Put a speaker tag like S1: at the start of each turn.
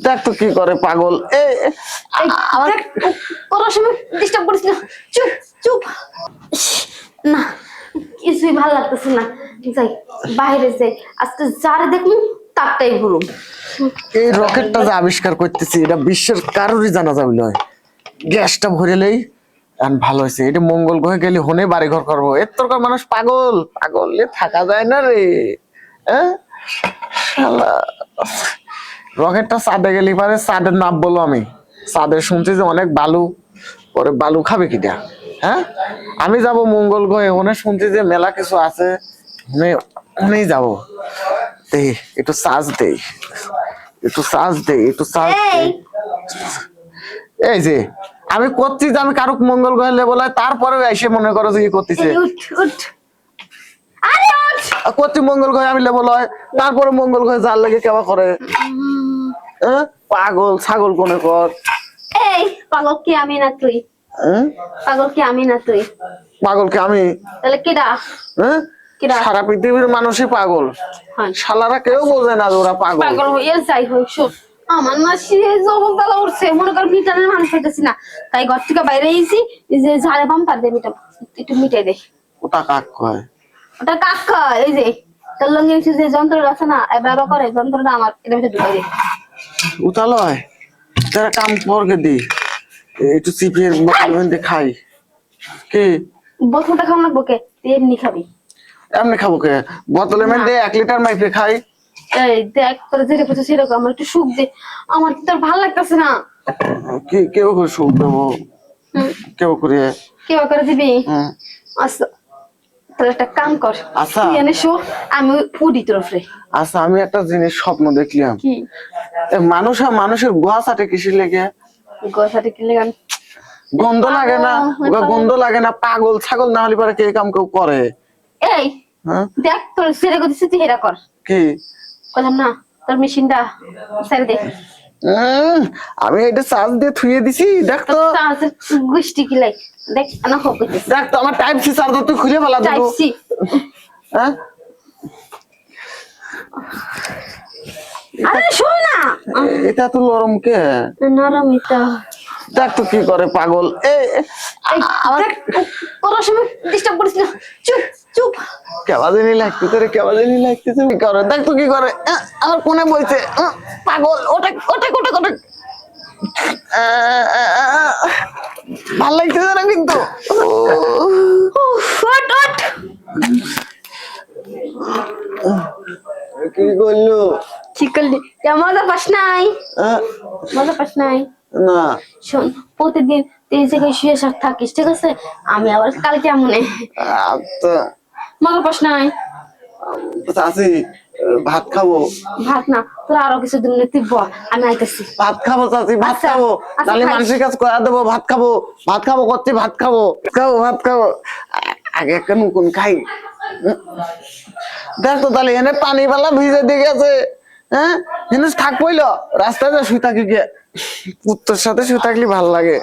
S1: দেখ তো কি করে পাগল।
S2: আমার পড়ার সময় ডিস্টার্ব করিস না। চুপ চুপ। না কিছুই ভালো লাগতেছে না, যাই বাইরে যাই। আজকে যারে দেখুন তারটাই ভুলুম।
S1: এই রকেটটা যে আবিষ্কার করতেছি এটা বিশ্বের কারোরই জানা যাবে না। গ্যাসটা ভরেলেই ভালো হয়েছে। এটা মঙ্গল গ্রহে গেলে হনে বাড়ি ঘর করবো। এর তোর মানুষ পাগল পাগল থাকা যায় না রে। রকেটটা চাঁদে গেলি পারে চাঁদের নাম বলো। আমি চাঁদে শুনছি যে অনেক বালু, পরে বালু খাবে কিটা। হ্যাঁ আমি যাব মঙ্গল গ্রহে, ওনে শুনছি যে মেলা কিছু আছে, ওনেই যাবো। দেই একটু চার্জ দেই, একটু চার্জ দেই, একটু চার্জ দেই। এই যে আমি করছি যে আমি কারুক মঙ্গল গ্রহে লেবল হয়, তারপরে এসে মনে করো যে কি করতেছে। করছি মঙ্গল গ্রহে আমি লেবল হয়, তারপরে মঙ্গল গ্রহে যার লাগে কেবা করে। পাগল ছাগল কোনে কর।
S2: এই পাগল কি আমি না তুই? পাগল কি আমি না তুই?
S1: পাগল কি আমি?
S2: তাহলে কেডা?
S1: সারা পৃথিবীর মানুষই পাগল। শালারা কেউ বোঝে না ওরা পাগল।
S2: পাগল হয়ে যাই হোক শোন, আমার না সে জবল তালা উঠছে, মনে কর মিটানের মানুষ হইতেছি না, তাই ঘর থেকে বাইরে এসেছি যে ঝাড়ে পাম তার দিয়ে মিটাম, একটু মিটাই দে।
S1: ওটা কাক কয়?
S2: ওটা কাক কয়? এই যে তোর লঙ্গি যে যন্ত্রটা আছে না ব্যবহার করে, যন্ত্রটা আমার এটা ভিতরে ঢুকাই দে।
S1: ওটা লয় তারা কাম করকে দি একটু চিপের বোতল খাই। কি
S2: বোতলটা খাওয়া লাগবো কে? তুই এমনি খাবি?
S1: এমনি খাবো কে? বোতলের মধ্যে 1 লিটার মাইপে খাই।
S2: এই দেখ তোর যেটা করছিস সেরকম, আমার একটু সুখ দে, আমার তোর ভালো লাগতেছে না।
S1: কি কেউ করে সুখ দেবো? কেউ করে
S2: কেউ করে দিবি? আচ্ছা তাহলে একটা কাম কর, তুই এনে শো, আমি উড়ি তোর উপরে।
S1: আচ্ছা আমি একটা জিনিস স্বপ্ন দেখলাম।
S2: কি?
S1: মানুষের গোয়া চাটে কিসের লেগে?
S2: গোয়া চাটে কি লেগে?
S1: গন্ধ লাগে না? গন্ধ লাগে না? পাগল ছাগল না হলে পরে কে কাম কেউ করে?
S2: এই দেখ তোর সেরে করছিস তুই হেরা কর।
S1: কি
S2: বললাম না তোর মেশিনটা সেরে দে।
S1: আমি এটা চার্জ দিয়ে থুয়ে দিছি। দেখ তো
S2: গুষ্টি কিলাই দেখ না হোক।
S1: দেখ তো আমার টাইপ সি চার্জার তুই খুলে ফেলা দিবি।
S2: Type C?
S1: হ্যাঁ
S2: আরে শোন না,
S1: এটা তো নরম কে?
S2: নরম এটা।
S1: দেখ তো কি করে পাগল।
S2: আমার পড়ার সময় ডিস্টার্ব করিস না। চুপ চুপ।
S1: কেবা জানি লাগতেছে রে, কেবা জানি লাগতেছে। কি করে দেখ তো কি করে। আমার কোনে বইছে পাগল। ওটা ওটা ওটা ওটা ভাল লাগতেছে না কিন্তু। কি করলো?
S2: কি করলি? মজা পাস নাই? মজা পাস নাই?
S1: না
S2: শোন, প্রতিদিন তুই জায়গায় শুয়ে থাকিস, ঠিক আছে? আমি আবার কালকে মনে মজা পাস নাই?
S1: চাচি ভাত খাবো।
S2: ভাত না, তোর আরো কিছু দিন তুই বল, আমি আইতেছি।
S1: ভাত খাবো চাচি, ভাত খাবো। তাহলে মানুষের কাছে কয়া দেবো ভাত খাবো। ভাত খাবো করছি, ভাত খাবো খাবো ভাত খাবো। আগে একটা নুকুন খাই। দেখ তো তাহলে এনে পানি পালা ভিজে দিয়ে গেছে। হ্যাঁ এনে থাক পইল রাস্তায় যা শুই থাকি গিয়ে। পুত্তর সাথে শুই থাকলে ভাল লাগে।